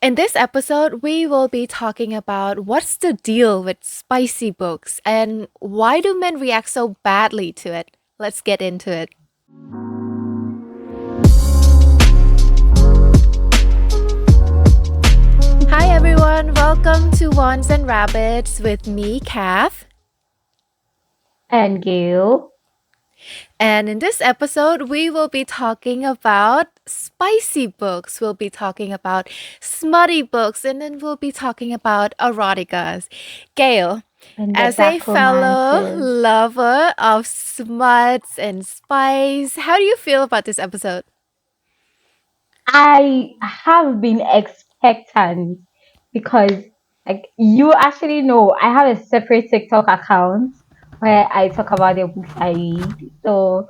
In this episode, we will be talking about what's the deal with spicy books and why do men react so badly to it. Let's get into it. Hi everyone, welcome to Wands and Rabbits with me, Kath. And Gail. And in this episode, we will be talking about spicy books. We'll be talking about smutty books, and then we'll be talking about eroticas. Gail, And the as a dark fellow romances. lover of smuts and spice, how do you feel about this episode? I have been expectant because, like, you actually know I have a separate TikTok account where I talk about the books I read. So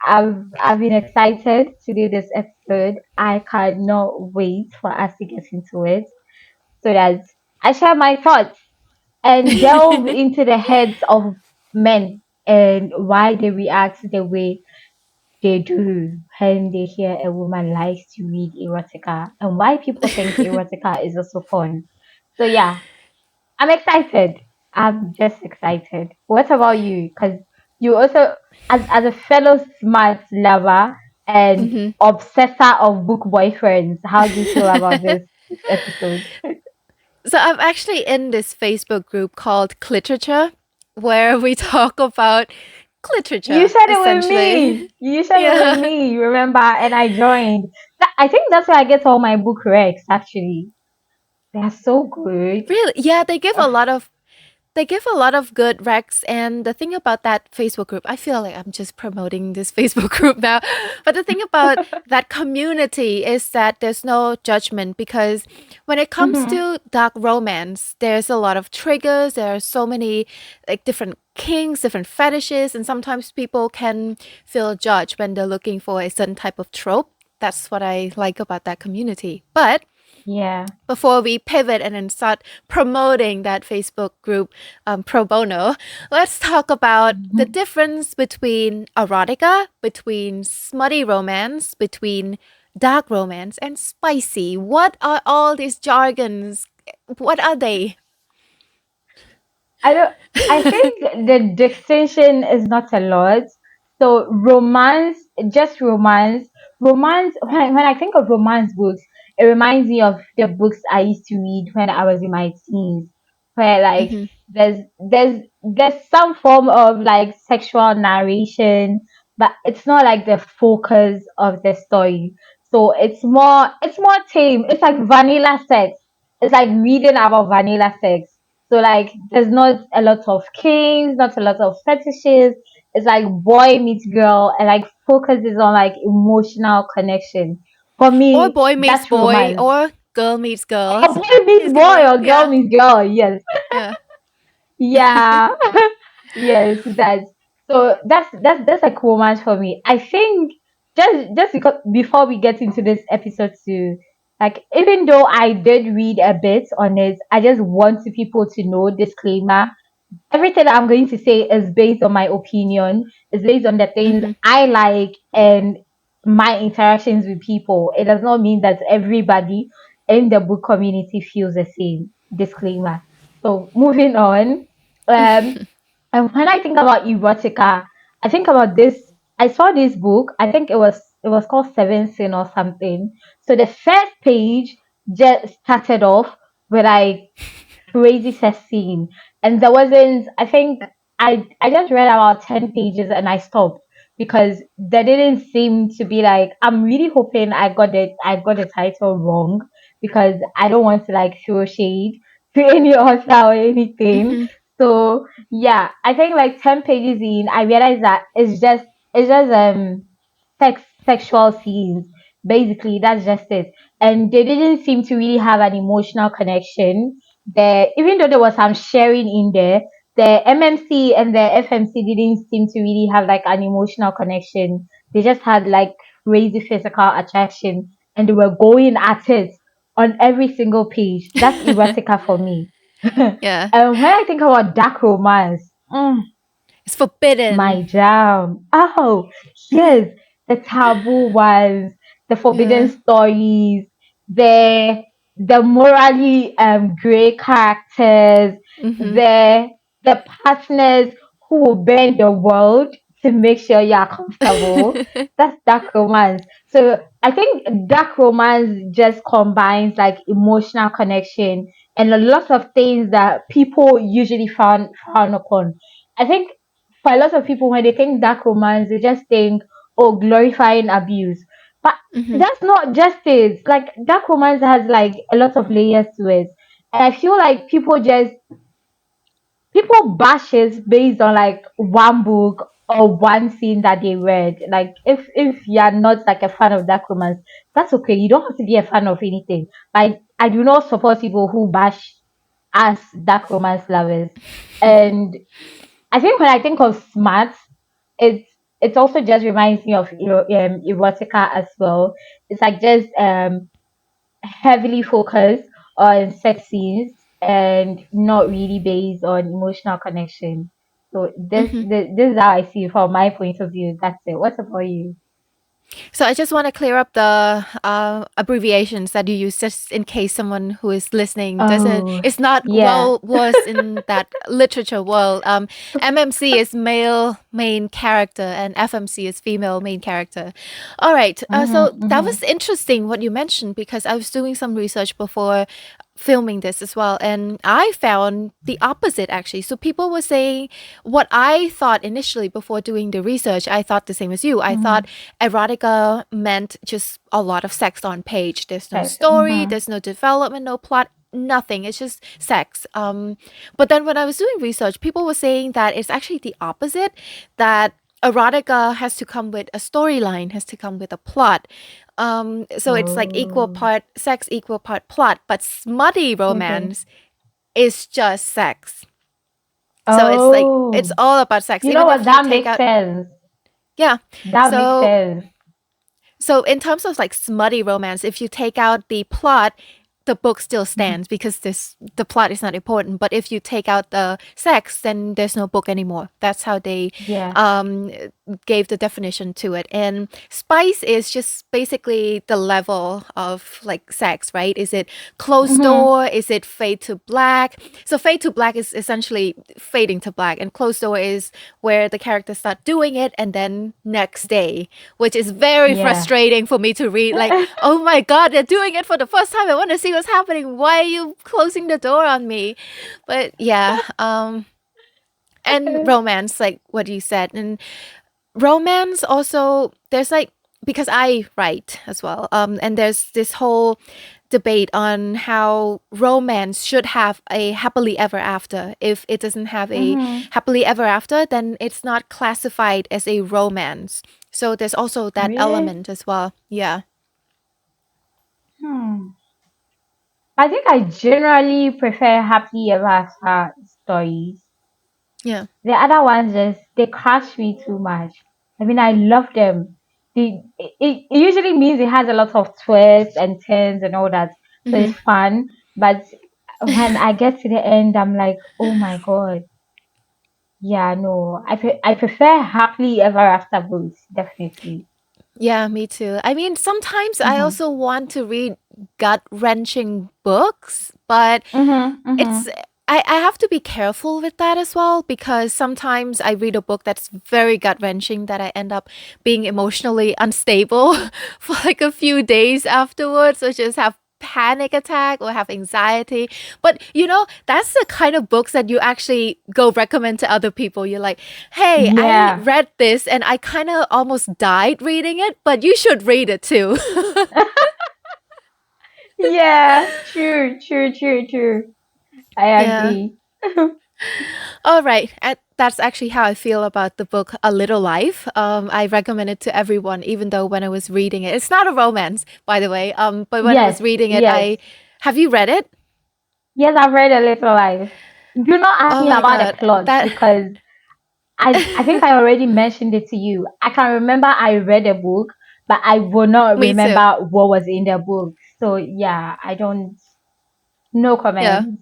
I've been excited to do this episode. I cannot wait for us to get into it so that I share my thoughts and delve into the heads of men and why they react the way they do when they hear a woman likes to read erotica and why people think erotica is also fun. So yeah, I'm excited. I'm just excited. What about you? Because you also, as a fellow smart lover and Mhm. obsessor of book boyfriends, how do you feel about this episode? So I'm actually in this Facebook group called Cliterature, where we talk about You literature, said it with essentially. me. You said it with Yeah. me. Remember? And I joined. I think that's where I get all my book recs. Actually, they're so good. Really? Yeah, they give a lot of good recs, and the thing about that Facebook group, I feel like I'm just promoting this Facebook group now. But the thing about that community is that there's no judgment because when it comes Mhm. to dark romance, there's a lot of triggers. There are so many like different kinks, different fetishes, and sometimes people can feel judged when they're looking for a certain type of trope. That's what I like about that community. But Yeah. before we pivot and then start promoting that Facebook group pro bono, let's talk about the Mhm. difference between erotica, between smutty romance, between dark romance, and spicy. What are all these jargons? What are they? I don't. I think the distinction is not a lot. So romance, just romance, romance. When I think of romance books, it reminds me of the books I used to read when I was in my teens, where like Hmm. there's some form of like sexual narration, but it's not like the focus of the story. So it's more tame. It's like vanilla sex. It's like reading about vanilla sex. So like there's not a lot of kings, not a lot of fetishes. It's like boy meets girl and like focuses on like emotional connection. For Or me, boy meets that's boy, romance. or girl meets Or girls. boy meets It's kind of boy like, or girl yeah, meets girl, yes. yeah. Yeah. Yes, that's like romance for me. I think just because before we get into this episode too, like even though I did read a bit on it, I just want people to know disclaimer. Everything I'm going to say is based on my opinion, is based on the things Hmm. I like and my interactions with people. It does not mean that everybody in the book community feels the same. Disclaimer. So moving on. Um and when I think about erotica, I think about this. I saw this book. I think it was called Seven Sin or something. So the first page just started off with like crazy sex scene, and there wasn't. I think I just read about 10 pages and I stopped because there didn't seem to be like. I'm really hoping I got the title wrong because I don't want to like throw shade to any author or anything. Hmm. So yeah, I think like 10 pages in, I realized that it's just sexual scenes. Basically, that's just it. And they didn't seem to really have an emotional connection. Even though there was some sharing in there, the MMC and the FMC didn't seem to really have like an emotional connection. They just had like crazy physical attraction, and they were going at it on every single page. That's erotica for me. Yeah. And when I think about dark romance, It's forbidden. my jam. Oh, yes, the taboo ones, the forbidden Yeah. stories, the the morally gray characters, Mhm. the the partners who will bend the world to make sure you are comfortable. That's dark romance. So I think dark romance just combines like emotional connection and a lot of things that people usually frown upon. I think for a lot of people when they think dark romance, they just think, oh, glorifying abuse. But Mhm. that's not justice. Like dark romance has like a lot of layers to it. And I feel like people bashes based on like one book or one scene that they read. Like if you're not like a fan of dark romance, that's okay. You don't have to be a fan of anything. Like I do not support people who bash as dark romance lovers. And I think when I think of smart, it's it also just reminds me of erotica as well. It's like just heavily focused on sex scenes and not really based on emotional connection. So Mhm. this is how I see it from my point of view. That's it. What about you? So I just want to clear up the abbreviations that you use, just in case someone who is listening doesn't Oh, is not yeah. well versed in that literature world. MMC is male main character, and FMC is female main character. All right. Mm-hmm, So that mm-hmm. was interesting what you mentioned, because I was doing some research before filming this as well, and I found the opposite actually. So people were saying what I thought initially before doing the research. I thought the same as you. I Mm-hmm. thought erotica meant just a lot of sex on page. There's no Sex. story, Mm-hmm. there's no development, no plot, nothing. It's just sex. But then when I was doing research, people were saying that it's actually the opposite, that erotica has to come with a storyline, has to come with a plot. So it's like equal Oh, part sex, equal part plot, but smutty okay. romance is just sex. So it's like it's Oh, all about sex, you know even if what? you That take makes out, sense. yeah. That makes So sense. in terms of like smutty romance, if you take out the plot, the book still Mhm. stands because the plot is not important. But if you take out the sex, then there's no book anymore. That's how they Yeah. um, gave the definition to it. And spice is just basically the level of like sex, right? Is it closed Mm-hmm. door? Is it fade to black? So fade to black is essentially fading to black, and closed door is where the characters start doing it and then next day, which is very Yeah. frustrating for me to read. Like, oh my god, they're doing it for the first time. I want to see what's happening. Why are you closing the door on me? But yeah, and romance, like what you said, and romance also, there's like, because I write as well, and there's this whole debate on how romance should have a happily ever after. If it doesn't have a Mm-hmm. happily ever after, then it's not classified as a romance. So there's also that Really? element as well. Yeah. Hmm. I think I generally prefer happy ever after stories. Yeah. The other ones just they crush me too much. I mean, I love them. It usually means it has a lot of twists and turns and all that, so Hmm. it's fun. But when I get to the end, I'm like, oh my god, yeah, no, I prefer happily ever after books, definitely. Yeah, me too. I mean, sometimes I Mhm, also want to read gut wrenching books, but mhm, it's mhm. I have to be careful with that as well, because sometimes I read a book that's very gut wrenching that I end up being emotionally unstable for like a few days afterwards, or just have panic attack or have anxiety. But that's the kind of books that you actually go recommend to other people. You're like, hey, I Yeah, read this and I kind of almost died reading it, but you should read it too. yeah, true, true, true, true. I Yeah. agree. All right. That's actually how I feel about the book A Little Life. I recommend it to everyone, even though when I was reading it, it's not a romance, by the way. But when I Yes, was reading it, yes, I have you read it? yes. I've read A Little Life. Do not ask Oh me my about the god, plot that because I think I already mentioned it to you. I can remember I read a book, but I will not me too. remember what was in the book. So yeah, I don't. No Yeah, comment.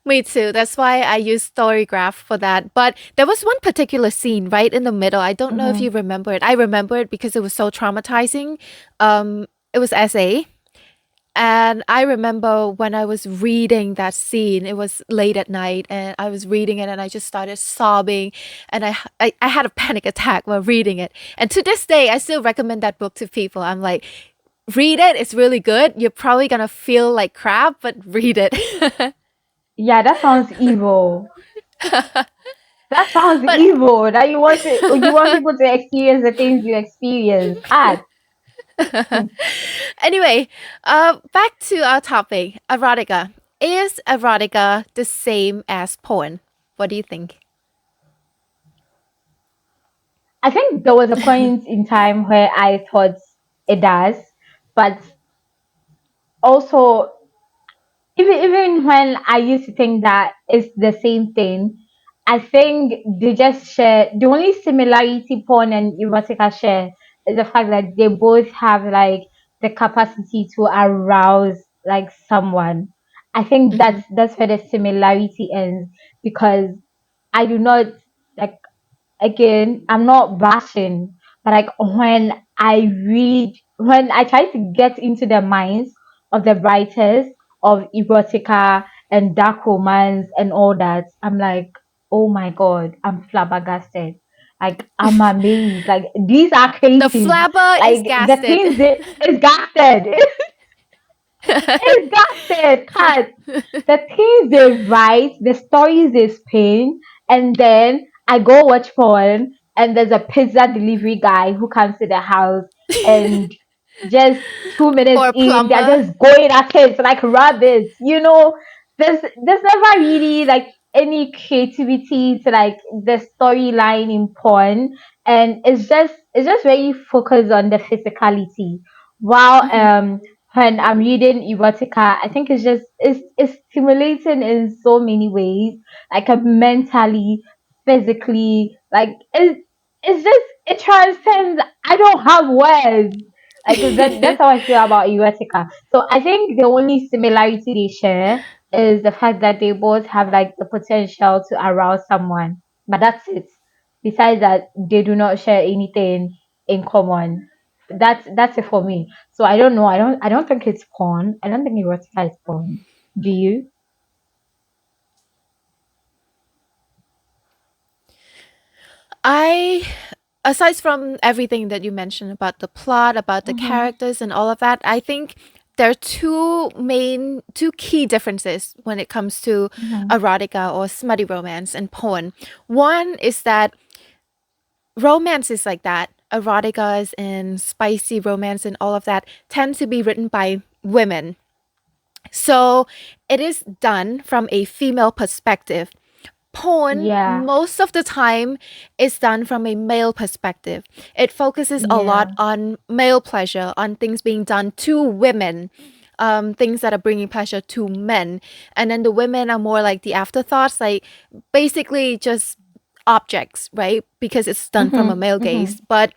me too. That's why I used Storygraph for that. But there was one particular scene right in the middle. I don't know if you Mm-hmm. remember it. I remember it because it was so traumatizing. It was SA. And I remember when I was reading that scene, it was late at night and I was reading it and I just started sobbing and I had a panic attack while reading it. And to this day, I still recommend that book to people. I'm like, read it, it's really good. You're probably gonna feel like crap, but read it. Yeah, that sounds evil. That sounds But evil. That you want people to experience the things you experience. Ah, hmm. anyway, back to our topic, erotica. Is erotica the same as porn? What do you think? I think there was a point in time where I thought it does, but also even when I used to think that it's the same thing, I think they just share the only similarity porn and erotica share is the fact that they both have like the capacity to arouse like someone. I think Mm-hmm. that's where the similarity ends because I do not like again, I'm not bashing, but like when I try to get into the minds of the writers of erotica and dark romance and all that, I'm like, oh my god, I'm flabbergasted. Like I'm amazed. Like these are The creative. flabber is Like the gasted. things they is gasted. It's gasted. Cut the things they write, the stories they spin, and then I go watch porn, and there's a pizza delivery guy who comes to the house, and just 2 minutes Or a in, they're plumber. just going at it like rabbits. There's never really like any creativity to like the storyline in porn, and it's just very focused on the physicality. While Mm-hmm. when I'm reading erotica, I think it's stimulating in so many ways, like mentally, physically, like it's just it transcends. I don't have words. Like that's how I feel about erotica. So I think the only similarity they share is the fact that they both have like the potential to arouse someone. But that's it. Besides that, they do not share anything in common. That's it for me. So I don't know. I don't think it's porn. I don't think erotica is porn. Do you? I, aside from everything that you mentioned about the plot, about the Mm-hmm. characters, and all of that, I think there are two key differences when it comes to Mm-hmm. erotica or smutty romance and porn. One is that romance is like that. Eroticas and spicy romance and all of that tend to be written by women. So it is done from a female perspective. Porn, Yeah. most of the time, is done from a male perspective. It focuses a lot Yeah. on male pleasure, on things being done to women, things that are bringing pleasure to men. And then the women are more like the afterthoughts, like basically just objects, right? Because it's done from a Mm-hmm. male Mm-hmm. gaze. But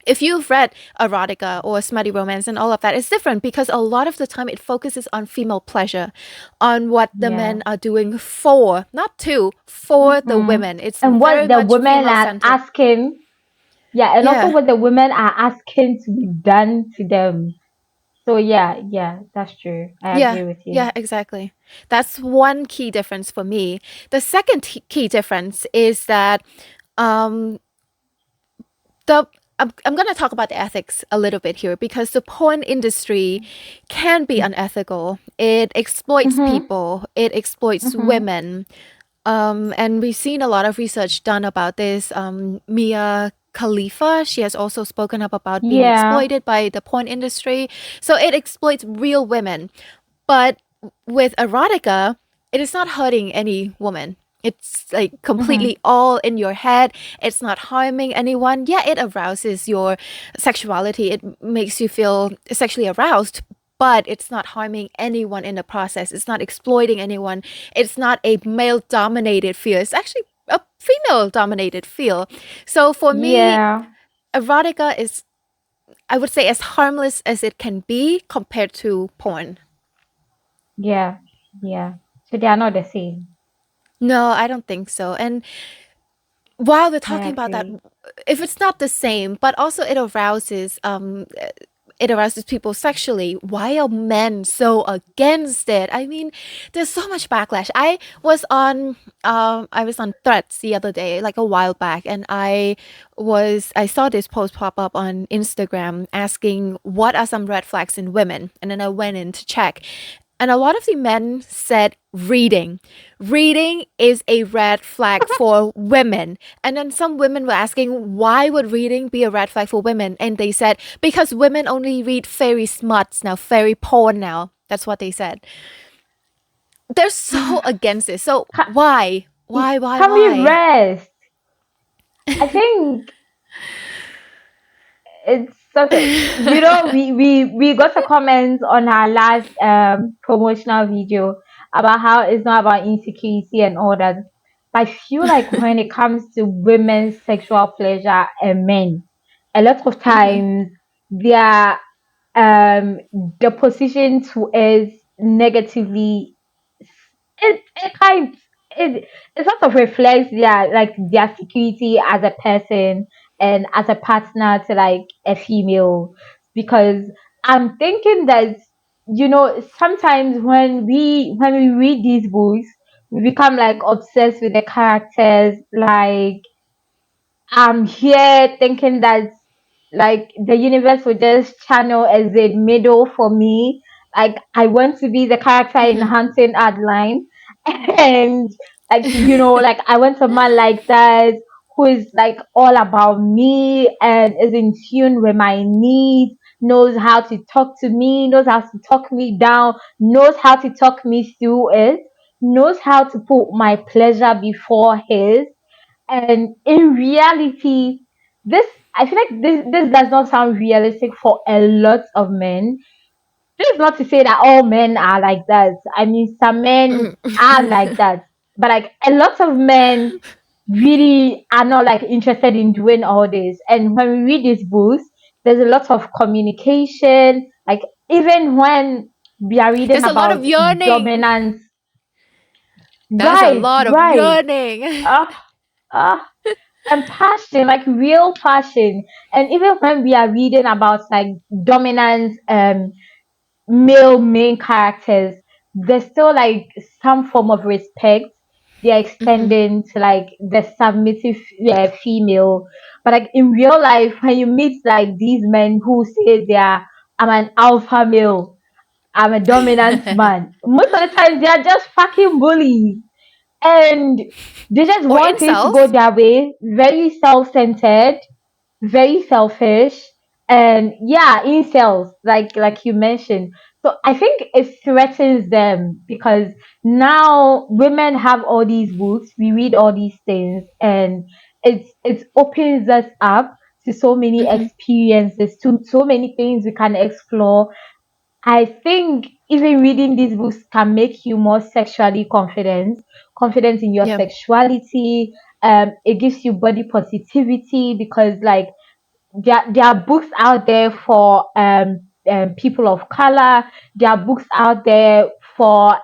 if you've read erotica or smutty romance and all of that, it's different because a lot of the time it focuses on female pleasure, on what the Yeah. men are doing for, not to, for the Mm-hmm. women. It's And very what the much women female are centered. asking, yeah, and also Yeah. what the women are asking to be done to them. So yeah, yeah, that's true. I Yeah. agree with you. Yeah, exactly. That's one key difference for me. The second key difference is that um, the I'm going to talk about the ethics a little bit here because the porn industry can be unethical. It exploits Mm-hmm. people, it exploits Mm-hmm. women. And we've seen a lot of research done about this. Mia Khalifa, she has also spoken up about being Yeah. exploited by the porn industry. So it exploits real women. But with erotica, it is not hurting any woman. It's like Mm-hmm. completely all in your head. It's not harming anyone. Yeah, it arouses your sexuality. It makes you feel sexually aroused, but it's not harming anyone in the process. It's not exploiting anyone. It's not a male dominated field. It's actually a female dominated field. So for me, Yeah. erotica is, I would say, as harmless as it can be compared to porn. Yeah. Yeah. So they are not the same. No, I don't think so. And while we're I talking about that, agree. if it's not the same, but also it arouses it arouses people sexually. Why are men so against it? I mean, there's so much backlash. I was on Threads the other day, like a while back, and I saw this post pop up on Instagram asking what are some red flags in women, and then I went in to check, and a lot of the men said reading. Reading is a red flag for women. And then some women were asking, why would reading be a red flag for women? And they said, because women only read fairy smuts now, fairy porn now. That's what they said. They're so against it. So Ca- why? Why, why, Can we why? rest? I think it's such a, we got a comment on our last promotional video about how it's not about insecurity and all that. But I feel like when it comes to women's sexual pleasure and men, a lot of Mm-hmm. times their the position to is negatively, it kind it sort of reflects their like their security as a person and as a partner to like a female, because I'm thinking that sometimes when we read these books we become like obsessed with the characters. Like I'm here thinking that like the universe will just channel as a middle for me. Like I want to be the character in Mm-hmm. Hunting Adeline, and like I want a man like that who is like all about me and is in tune with my needs, knows how to talk to me, knows how to talk me down, knows how to talk me through it, knows how to put my pleasure before his. And in reality, this I feel like this does not sound realistic for a lot of men. This is not to say that all men are like that. I mean, some men are like that, but like a lot of men really are not like interested in doing all this. And when we read these books, there's a lot of communication. Like even when we are reading There's a lot about of yearning. dominance, That's a right, lot of right. yearning. Ah, ah, and passion, like real passion. And even when we are reading about like dominant male main characters, there's still like some form of respect they're Mm-hmm. extending to like the submissive female. But like in real life, when you meet like these men who say I'm an alpha male, I'm a dominant man, most of the time they are just fucking bullies, and they just Or want things to go incels. their way, very self-centered, very selfish, and yeah, incels, like you mentioned. So I think it threatens them because now women have all these books, we read all these things, and it opens us up to so many Mm-hmm. experiences, to so many things we can explore. I think even reading these books can make you more sexually confident in your Yeah. sexuality. It gives you body positivity because like there are books out there for people of color. There are books out there for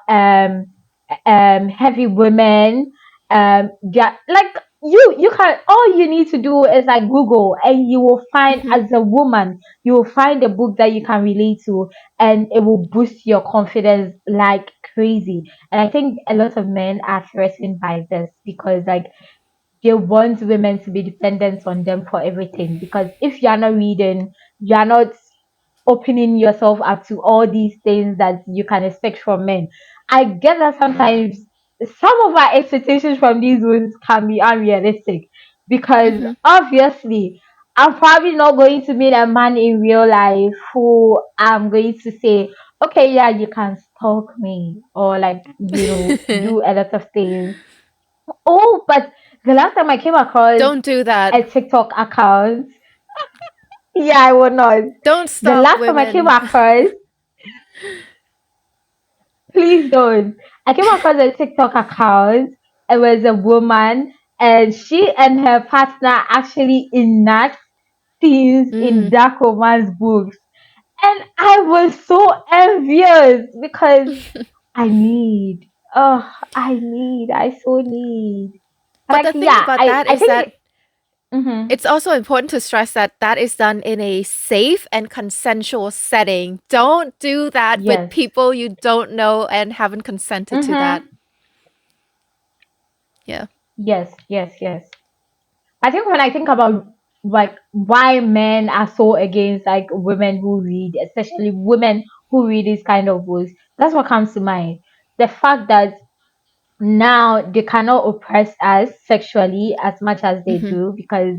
heavy women. Like you can, all you need to do is like Google and you will find, Mm-hmm. as a woman, you will find a book that you can relate to, and it will boost your confidence like crazy. And I think a lot of men are threatened by this because like they want women to be dependent on them for everything. Because if you're not reading, you're not opening yourself up to all these things that you can expect from men. I get that sometimes some of our expectations from these ones can be unrealistic because Mm-hmm. obviously I'm probably not going to meet a man in real life who I'm going to say, okay, yeah, you can stalk me or like, do a lot of things. Oh, but the last time I came across Don't do that. a TikTok account, yeah, I will not. Don't The stalk last time I came women. across, please don't. I came across a TikTok account. It was a woman, and she and her partner actually enact scenes in Mm. dark romance books. And I was so envious because I need, I so need. But Like, the thing yeah, about I, that I is think, that Mm-hmm. It's also important to stress that that is done in a safe and consensual setting. Don't do that with Yes. people you don't know and haven't consented to that. Mm-hmm. Yeah. Yes, yes, yes. I think when I think about like why men are so against like women who read, especially women who read these kind of books, that's what comes to mind. The fact that now they cannot oppress us sexually as much as they Hmm. do because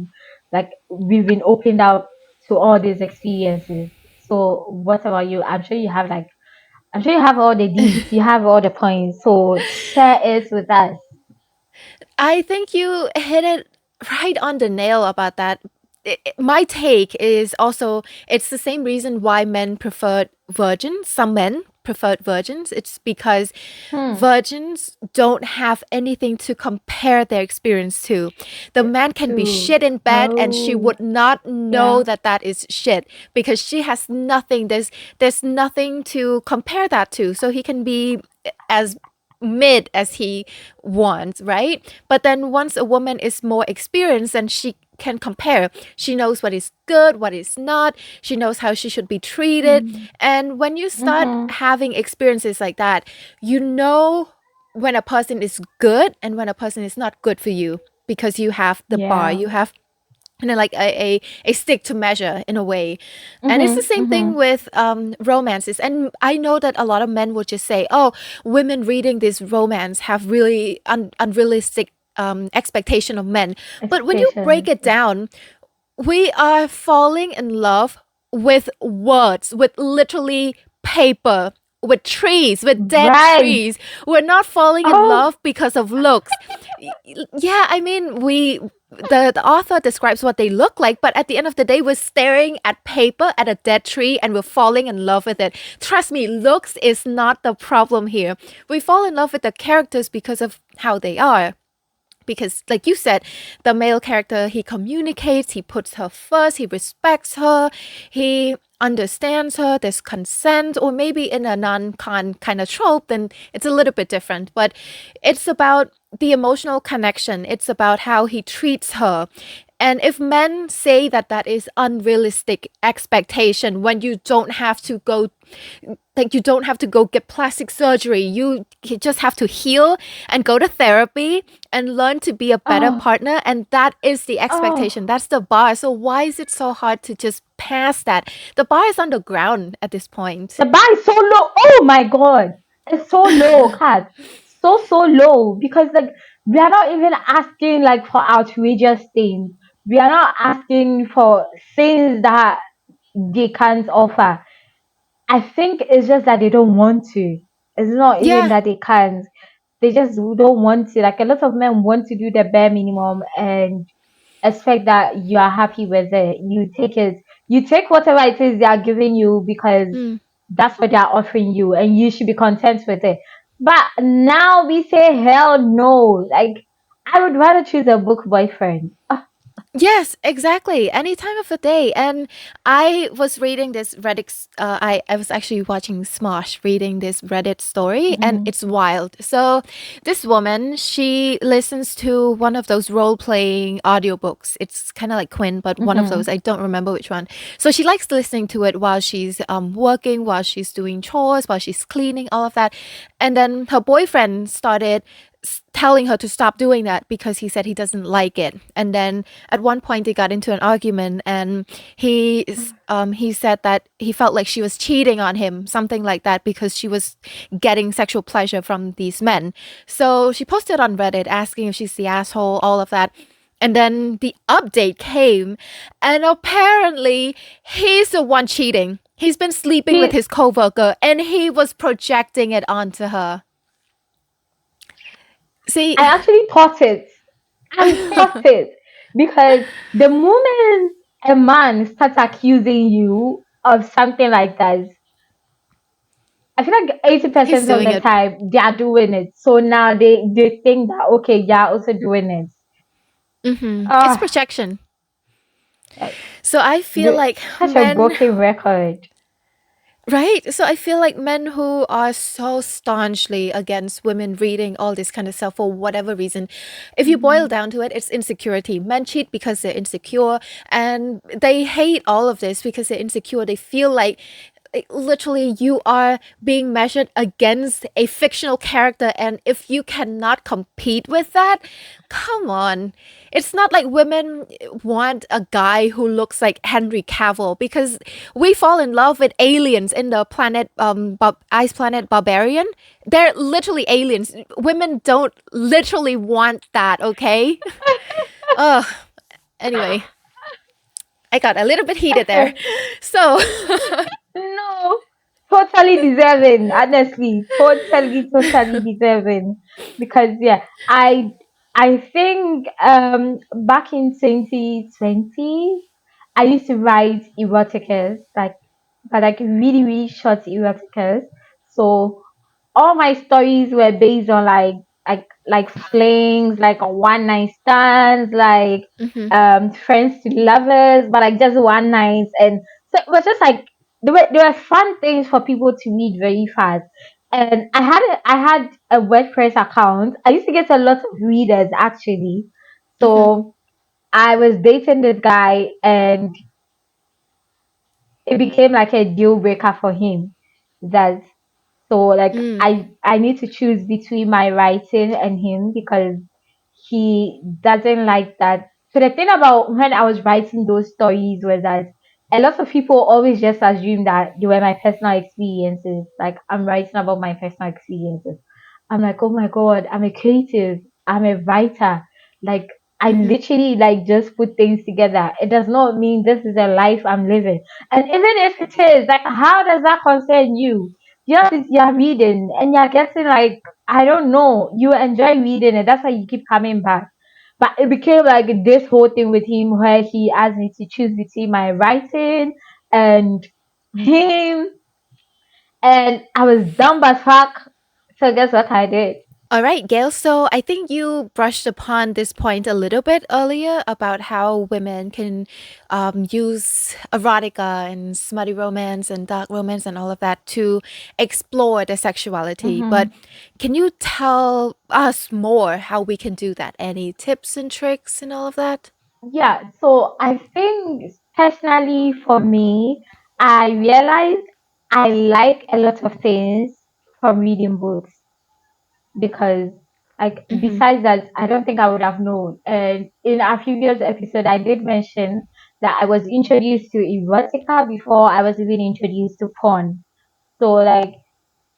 like we've been opened up to all these experiences. So what about you? I'm sure you have all the deeds, you have all the points. So share it with us. I think you hit it right on the nail about that. My take is also it's the same reason why men preferred virgins. Some men preferred virgins. It's because Hmm. virgins don't have anything to compare their experience to. The man can be True. shit in bed and she Oh, would not know yeah. that that is shit because she has nothing. There's nothing to compare that to. So he can be as mid as he wants, right? But then once a woman is more experienced and she can compare, she knows what is good, what is not, she knows how she should be treated. Mm-hmm. And when you start Mm-hmm. having experiences like that, you know when a person is good and when a person is not good for you because you have the bar, Yeah. you have like a stick to measure in a way. And it's the Mm-hmm. same thing Mm-hmm. with romances. And I know that a lot of men would just say, oh, women reading this romance have really unrealistic expectation of men. But when you break Expectations. it down, we are falling in love with words, with literally paper, with trees, with dead Right. trees. We're not falling in Oh, love because of looks. Yeah, I mean, the author describes what they look like, but at the end of the day, we're staring at paper at a dead tree and we're falling in love with it. Trust me, looks is not the problem here. We fall in love with the characters because of how they are, because like you said, the male character, he communicates, he puts her first, he respects her, he understands her, there's consent. Or maybe in a non-con kind of trope, then it's a little bit different, but it's about the emotional connection, it's about how he treats her. And if men say that that is unrealistic expectation, when you don't have to go, like you don't have to go get plastic surgery, you just have to heal and go to therapy and learn to be a better oh, partner, and that is the oh. expectation, that's the bar. So why is it so hard to just pass that? The bar is on the ground at this point. The bar is so low. Oh my god. It's so low, Kat. So low. Because like we are not even asking like for outrageous things. We are not asking for things that they can't offer. I think it's just that they don't want to. It's not even Yeah. that they can't. They just don't want to. Like a lot of men want to do the bare minimum and expect that you are happy with it. You take it. You take whatever it is they are giving you because Mm. that's what they are offering you, and you should be content with it. But now we say hell no. Like I would rather choose a book boyfriend. Yes, exactly. Any time of the day. And I was reading this Reddit, I was actually watching Smosh reading this Reddit story, and Mhm. it's wild. So, this woman, she listens to one of those role playing audiobooks. It's kind of like Quinn, but one of those. Mhm. I don't remember which one. So, she likes listening to it while she's working, while she's doing chores, while she's cleaning, all of that. And then her boyfriend started telling her to stop doing that because he said he doesn't like it. And then at one point they got into an argument, and he said that he felt like she was cheating on him, something like that, because she was getting sexual pleasure from these men. So she posted on Reddit asking if she's the asshole, all of that. And then the update came, and apparently he's the one cheating. He's been sleeping with He, his coworker and he was projecting it onto her. See, I actually thought it. I thought it because the moment a man starts accusing you of something like that, I feel like eighty he's percent of doing the it. time they are doing it. So now they think that okay, yeah, also doing it. It's Ah, projection. like So I feel like such a men, broken record. Right? So I feel like men who are so staunchly against women reading all this kind of stuff for whatever reason, if you boil Mhm. down to it, it's insecurity. Men cheat because they're insecure and they hate all of this because they're insecure. They feel like literally you are being measured against a fictional character, and if you cannot compete with that, come on. It's not like women want a guy who looks like Henry Cavill, because we fall in love with aliens in the planet ice planet Barbarian. They're literally aliens. Women don't literally want that, okay? Ugh. Anyway, I got a little bit heated there. So No, totally deserving. Honestly, totally deserving. Because yeah, I think back in 2020, I used to write eroticas, like really short eroticas. So all my stories were based on like flings, like one night stands, like mhm, friends to lovers, but like just one night. And so it was just like there were fun things for people to read very fast. And I had a WordPress account. I used to get a lot of readers actually. mhm, So I was dating this guy, and it became like a deal breaker for him that so like mm, I need to choose between my writing and him because he doesn't like that. So the thing about when I was writing those stories was that a lot of people always just assume that they were my personal experiences. Like I'm writing about my personal experiences. I'm like, oh my god, I'm a creative. I'm a writer. Like I mhm, literally like just put things together. It does not mean this is a life I'm living. And even if it is, like how does that concern you? Yes, you're reading and you're getting like I don't know, you enjoy reading it. That's why you keep coming back. But it became like this whole thing with him where he asked me to choose between my writing and him, and I was dumb as fuck. So guess what I did? all right, Gail. So I think you brushed upon this point a little bit earlier about how women can use erotica and smutty romance and dark romance and all of that to explore their sexuality. But Hmm. can you tell us more how we can do that? Any tips and tricks and all of that? Yeah, so I think personally for me, I realized I like a lot of things from reading books because like Mm-hmm. besides that I don't think I would have known. And in our previous episode I did mention that I was introduced to erotica before I was even introduced to porn. So like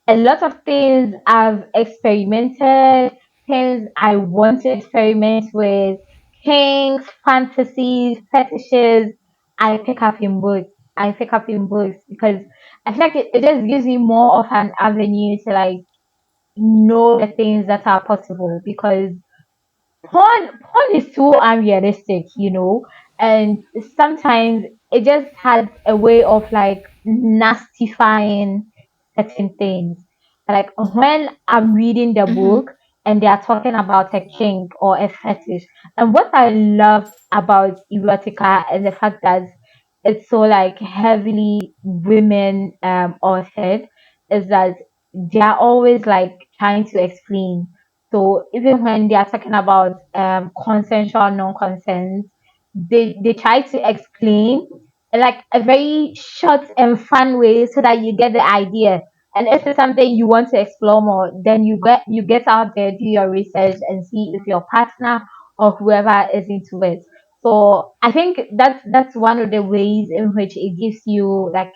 a lot of things I've experimented, things I want to experiment with, kinks, fantasies, fetishes, I pick up in books. I pick up in books because I feel like it just gives me more of an avenue to like know the things that are possible because porn is too unrealistic, and sometimes it just has a way of like nastifying certain things. Like when I'm reading the Mm-hmm. book and they are talking about a kink or a fetish, and what I love about erotica is the fact that it's so like heavily women authored is that they are always like trying to explain. So even when they are talking about consensual non-consent, they try to explain like a very short and fun way so that you get the idea. And if it's something you want to explore more, then you get out there, do your research, and see if your partner or whoever is into it. So I think that's one of the ways in which it gives you like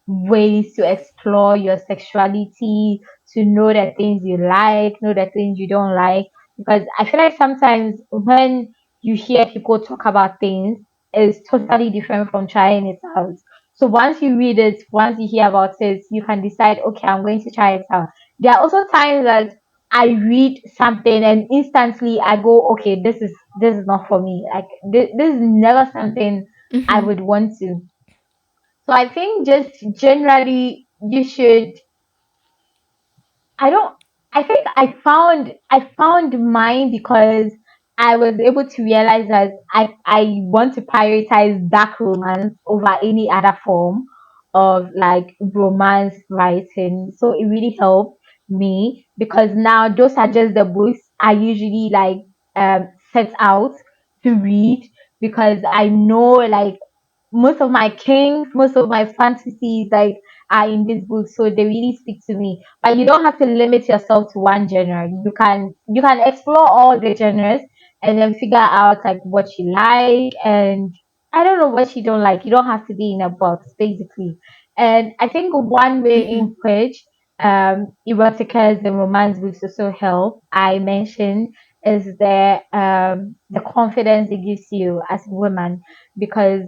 ways to explore your sexuality, to know the things you like, know the things you don't like. Because I feel like sometimes when you hear people talk about things, it's totally different from trying it out. So once you read it, once you hear about it, you can decide, okay, I'm going to try it out. There are also times that I read something and instantly I go, okay, this is not for me. Like this is never something I Mm-hmm. would want to. So I think just generally you should I don't I think I found mine because I was able to realize that I want to prioritize dark romance over any other form of like romance writing. So it really helped me because now those are just the books I usually like set out to read because I know like most of my kings, most of my fantasies like are in this book, so they really speak to me. But you don't have to limit yourself to one genre. You can explore all the genres and then figure out like what you like and I don't know what you don't like. You don't have to be in a box, basically. And I think one way Mhm. in which erotica and romance books also help, I mentioned, is the confidence it gives you as a woman because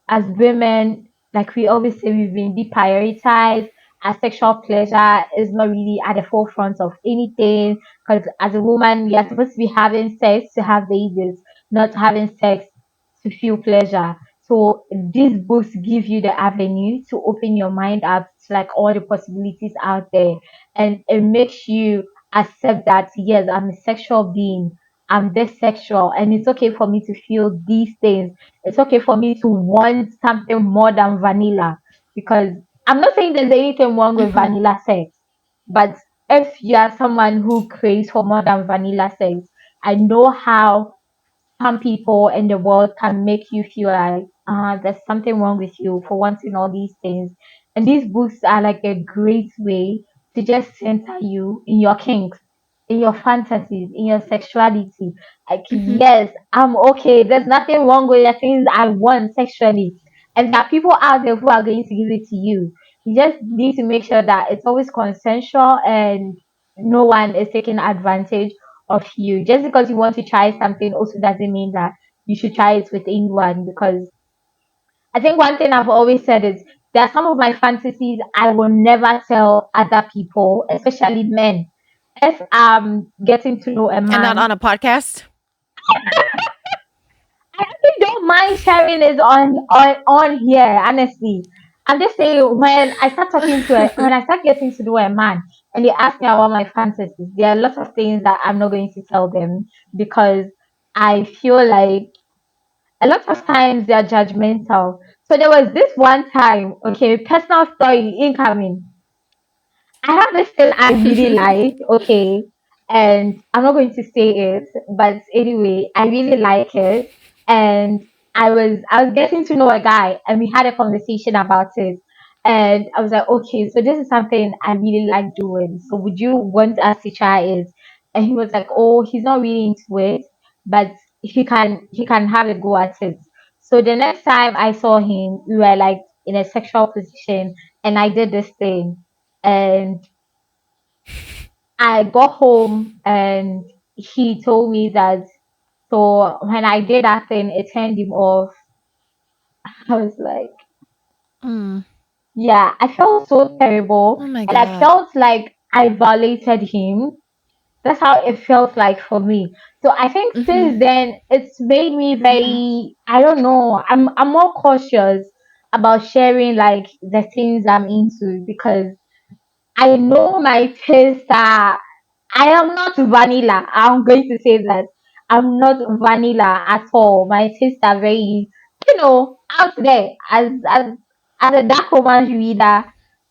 as women, like we always say, we've been deprioritized. Our sexual pleasure is not really at the forefront of anything. Because as a woman, we are supposed to be having sex to have babies, not having sex to feel pleasure. So these books give you the avenue to open your mind up to like all the possibilities out there, and it makes you accept that yes, I'm a sexual being. I'm this sexual, and it's okay for me to feel these things. It's okay for me to want something more than vanilla because I'm not saying there's anything wrong with Mhm. vanilla sex, but if you are someone who craves for more than vanilla sex, I know how some people in the world can make you feel like there's something wrong with you for wanting all these things. And these books are like a great way to just center you in your kinks, in your fantasies, in your sexuality. Like, Mhm. yes, I'm okay. There's nothing wrong with the things I want sexually. And there are people out there who are going to give it to you. You just need to make sure that it's always consensual and no one is taking advantage of you. Just because you want to try something also doesn't mean that you should try it with anyone because I think one thing I've always said is there are some of my fantasies I will never tell other people, especially men. If I'm getting to know a And not man, on a podcast? I actually don't mind sharing this on here, honestly. I'm just saying when I start getting to know a man and they ask me about my fantasies, there are a lot of things that I'm not going to tell them because I feel like a lot of times they are judgmental. So there was this one time, okay, personal story incoming. I have this thing I really like, okay, and I'm not going to say it, but anyway, I really like it, and I was getting to know a guy, and we had a conversation about it, and I was like, okay, so this is something I really like doing. So would you want us to try it? And he was like, oh, he's not really into it, but he can have a go at it. So the next time I saw him, we were like in a sexual position, and I did this thing and I got home and he told me that so when I did that thing it turned him off. I was like, Mm. yeah, I felt so terrible Oh my and I god. felt like I violated him. That's how it felt like for me. So I think Mhm. since then it's made me Mhm. very I don't know, I'm more cautious about sharing like the things I'm into because I know my taste are I am not vanilla. I'm going to say that. I'm not vanilla at all. My tastes are very, out there. As a dark romance reader,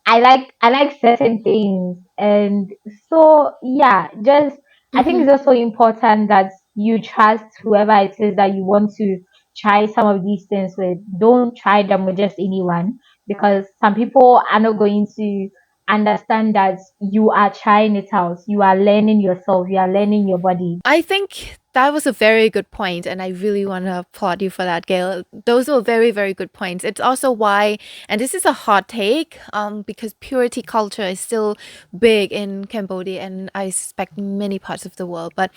I like certain things. And so yeah, just I think Mhm. it's also important that you trust whoever it is that you want to try some of these things with. Don't try them with just anyone because some people are not going to understand that you are trying it out. You are learning yourself. You are learning your body. I think that was a very good point, and I really want to applaud you for that, Gail. Those were very, very good points. It's also why, and this is a hot take, because purity culture is still big in Cambodia and I suspect many parts of the world. But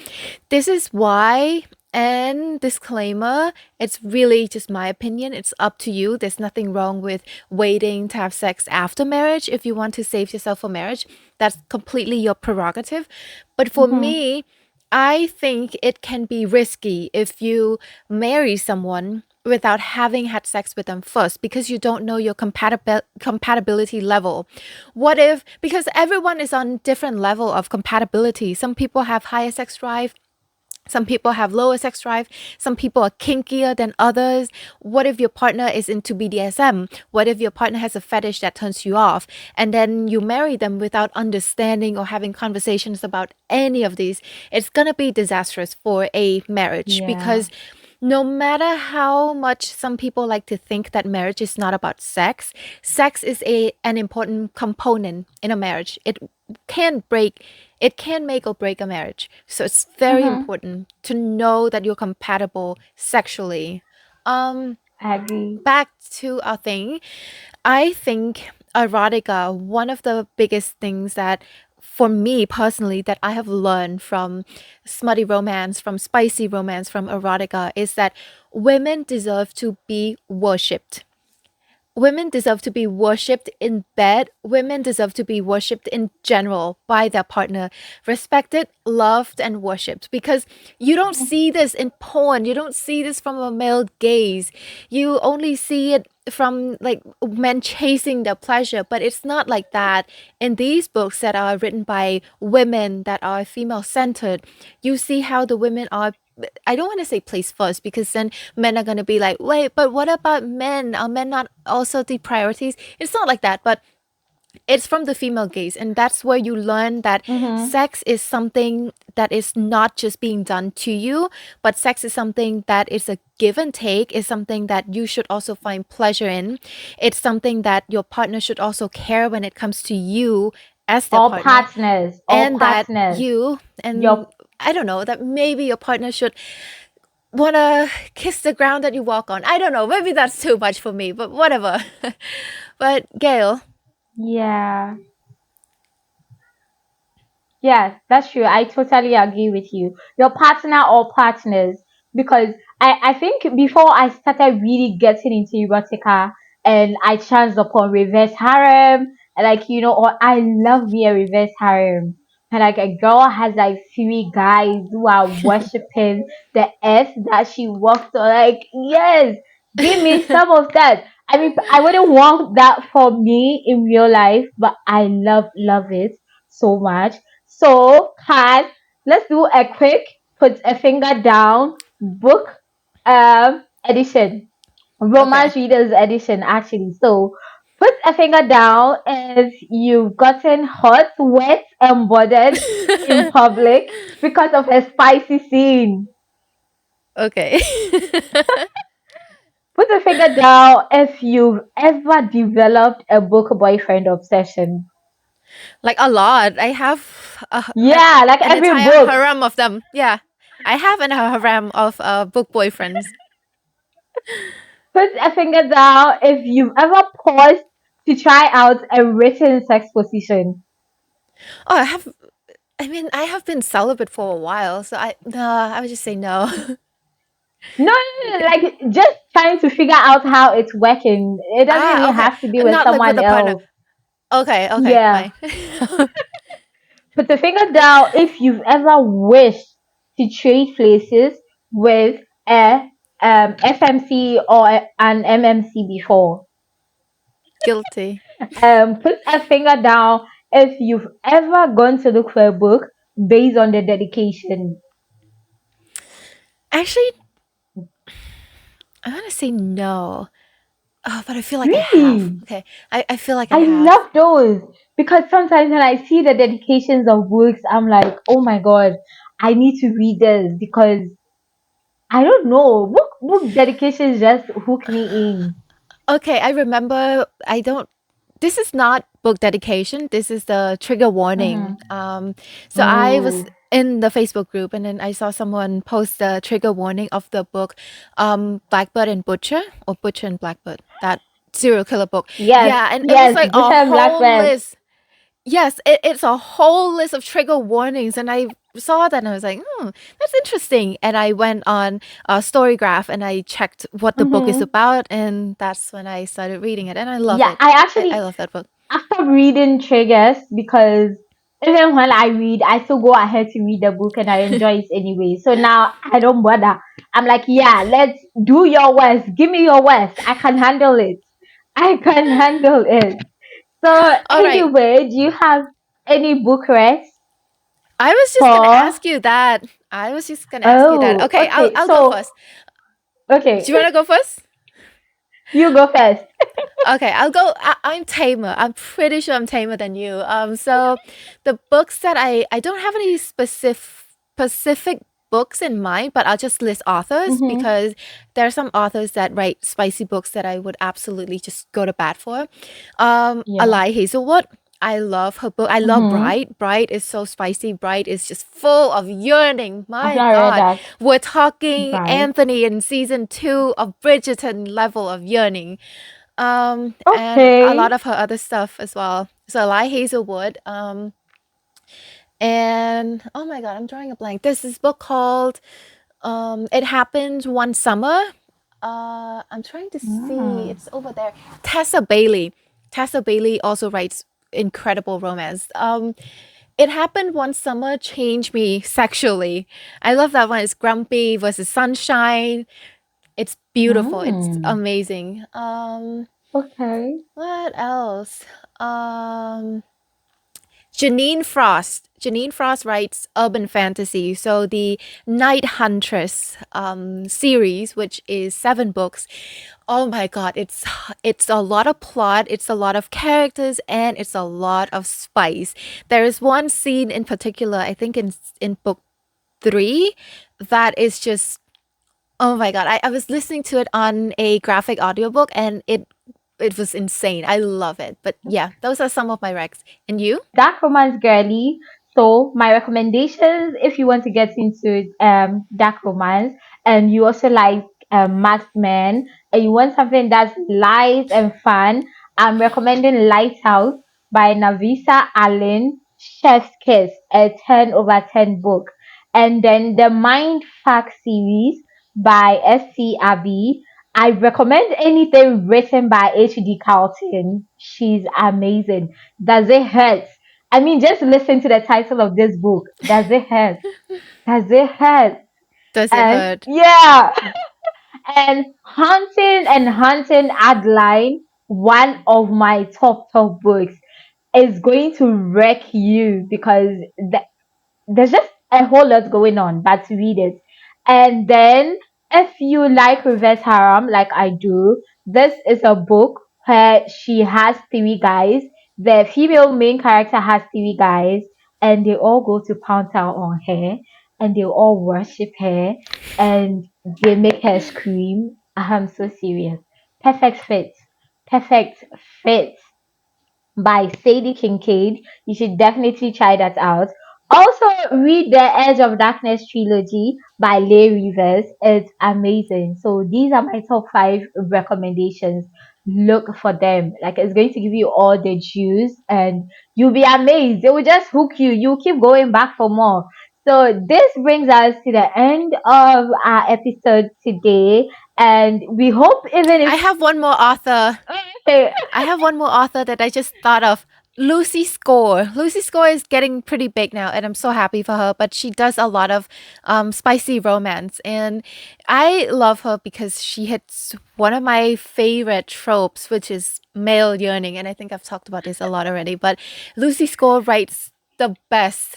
this is why, and disclaimer, it's really just my opinion. It's up to you. There's nothing wrong with waiting to have sex after marriage if you want to save yourself for marriage. That's completely your prerogative. But for Mm-hmm. me, I think it can be risky if you marry someone without having had sex with them first because you don't know your compatibility level. What if, because everyone is on different level of compatibility. Some people have higher sex drive, Some people have lower sex drive. Some people are kinkier than others. What if your partner is into BDSM? What if your partner has a fetish that turns you off? And then you marry them without understanding or having conversations about any of these. It's going to be disastrous for a marriage Yeah. because no matter how much some people like to think that marriage is not about sex, sex is an important component in a marriage. Can break it can make or break a marriage. So it's very Mm-hmm. important to know that you're compatible sexually. Um I agree. Back to our thing. I think erotica, one of the biggest things that for me personally that I have learned from smutty romance, from spicy romance, from erotica is that women deserve to be worshipped. Women deserve to be worshipped in bed. Women deserve to be worshipped in general by their partner, respected, loved, and worshipped. Because you don't see this in porn. You don't see this from a male gaze. You only see it from like men chasing their pleasure, but it's not like that. In these books that are written by women that are female centered, you see how the women are. I don't want to say place first because then men are going to be like, wait, but what about men? Are men not also the priorities? It's not like that, but it's from the female gaze. And that's where you learn that Mm-hmm. sex is something that is not just being done to you, but sex is something that is a give and take, is something that you should also find pleasure in. It's something that your partner should also care when it comes to you as their All partner, partners, all and that partners. you and Your I don't know, that maybe your partner should wanna kiss the ground that you walk on. I don't know. Maybe that's too much for me, but whatever. But Gail, yeah. Yes, that's true. I totally agree with you. Your partner or partners, because I think before I started really getting into erotica and I chanced upon reverse harem, like, or I love me a reverse harem. And like a girl has like three guys who are worshipping the earth that she walks on. Like, yes, give me some of that. I mean, I wouldn't want that for me in real life, but I love it so much. So, Kat, let's do a quick put a finger down book edition, okay. romance readers edition, actually. So, put a finger down if you've gotten hot, wet, and bothered in public because of a spicy scene. Okay. Put a finger down if you've ever developed a book boyfriend obsession. Like a lot. I have Yeah, like an every entire book. harem of them. Yeah. I have an harem of book boyfriends. Put a finger down if you've ever paused to try out a written sex position. Oh, I have been celibate for a while, so I would just say no. No, no, no, like just trying to figure out how it's working. It doesn't even Okay. have to be with Not like with someone a partner. else. Okay, okay, Yeah. fine. Put a finger down if you've ever wished to trade places with a FMC or an MMC before. Guilty. Put a finger down if you've ever gone to look for a book based on the dedication. Actually, I want to say no. Oh, but I feel like I have. Really? Okay. I feel like I I have. love those because sometimes when I see the dedications of books, I'm like, oh my god, I need to read this because I don't know. Book dedications just hook me in. Okay, I remember I don't this is not book dedication. This is the trigger Mm-hmm. warning. So I was Oh, in the Facebook group and then I saw someone post the trigger warning of the book Blackbird and Butcher or Butcher and Blackbird, that serial killer book. yes, Yeah, and it was yes, like a Butcher and whole Blackbird. list. Yes, it's a whole list of trigger warnings, and I saw that and I was like, that's interesting. And I went on Storygraph and I checked what the book is Mm-hmm. about, and that's when I started reading it, and I love Yeah, it. I I actually love that book. after reading triggers because even when I read, I still go ahead to read the book and I enjoy it anyway. So now I don't bother. I'm like, yeah, let's do your worst. Give me your worst. I can handle it. I can handle it. So All right, anyway, do you have any book recs I was just gonna for? ask you that. I was just gonna ask you that. Oh, Okay, I'll okay. I'll go So, first. okay, Do you wanna go first? you go first. Okay, I'll go. I'm tamer. I'm pretty sure I'm tamer than you. So the books that I don't have any specific books in mind, but I'll just list authors Mm-hmm. because there are some authors that write spicy books that I would absolutely just go to bat for. Yeah. Eli Hazelwood. I love her book. I love Mm-hmm. Bright. Bright is so spicy. Bright is just full of yearning. I've My not read God. that. We're talking Right. Anthony in season 2 of Bridgerton level of yearning. And a lot Okay. of her other stuff as well. So Eli Hazelwood. And oh my God, I'm drawing a blank. There's this book called It Happened One Summer. I'm trying to see. Mm. It's over there. Tessa Bailey. Tessa Bailey also writes incredible romance. It Happened One Summer changed me sexually. I love that one. It's Grumpy versus Sunshine. It's beautiful. It's Mm. amazing. Okay. What else? Um, Janine Frost. Janine Frost writes urban fantasy. So the Night Huntress series, which is 7 books. Oh my God, it's a lot of plot, it's a lot of characters, and it's a lot of spice. There is one scene in particular, I think in book 3, that is just oh my God. I was listening to it on a graphic audiobook and it was insane. I love it. But yeah, those are some of my recs. And you? Dark romance girly. So my recommendations, if you want to get into dark romance, and you also like masked men, and you want something that's light and fun, I'm recommending Lighthouse by Navisa Allen. Chef's Kiss, a 10/10 book, and then the Mind Fact series by S.C. Abbey. I recommend anything written by H.D. Carlton. She's amazing. Does it hurt? I mean, just listen to the title of this book. Does it hurt? Does it hurt? Does it And hurt? yeah, and Hunting Adeline, one of my top books, is going to wreck you because there's just a whole lot going on, but read it. And then, if you like reverse harem, like I do, this is a book where she has 3 guys. The female main character has 3 guys, and they all go to pound town on her, and they all worship her, and they make her scream. I'm so serious. Perfect fit. Perfect fit by Sadie Kincaid. You should definitely try that out. Also, read the Edge of Darkness trilogy by Leigh Rivers. It's amazing. So these are my top 5 recommendations. Look for them. Like it's going to give you all the juice, and you'll be amazed. It will just hook you. You'll keep going back for more. So this brings us to the end of our episode today, and we hope even I if have one more author. I have one more author that I just thought of. Lucy Score. Lucy Score is getting pretty big now, and I'm so happy for her. But she does a lot of spicy romance, and I love her because she hits one of my favorite tropes, which is male yearning. And I think I've talked about this a lot already. But Lucy Score writes the best,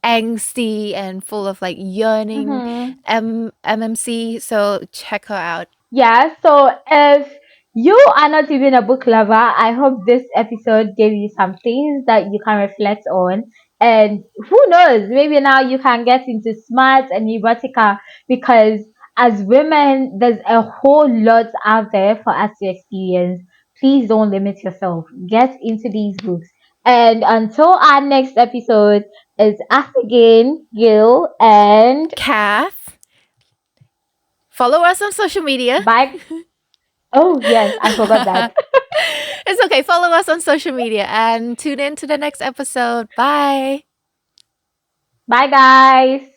angsty and full of like yearning Mhm. MMC. So check her out. Yeah, so if you are not even a book lover, I hope this episode gave you some things that you can reflect on. And who knows, maybe now you can get into smart and erotica because as women, there's a whole lot out there for us to experience. Please don't limit yourself. Get into these books. And until our next episode, it's us again, Gil, and Kath. Follow us on social media. bye. Oh, yes, I forgot that. It's okay. Follow us on social media and tune in to the next episode. Bye. Bye, guys.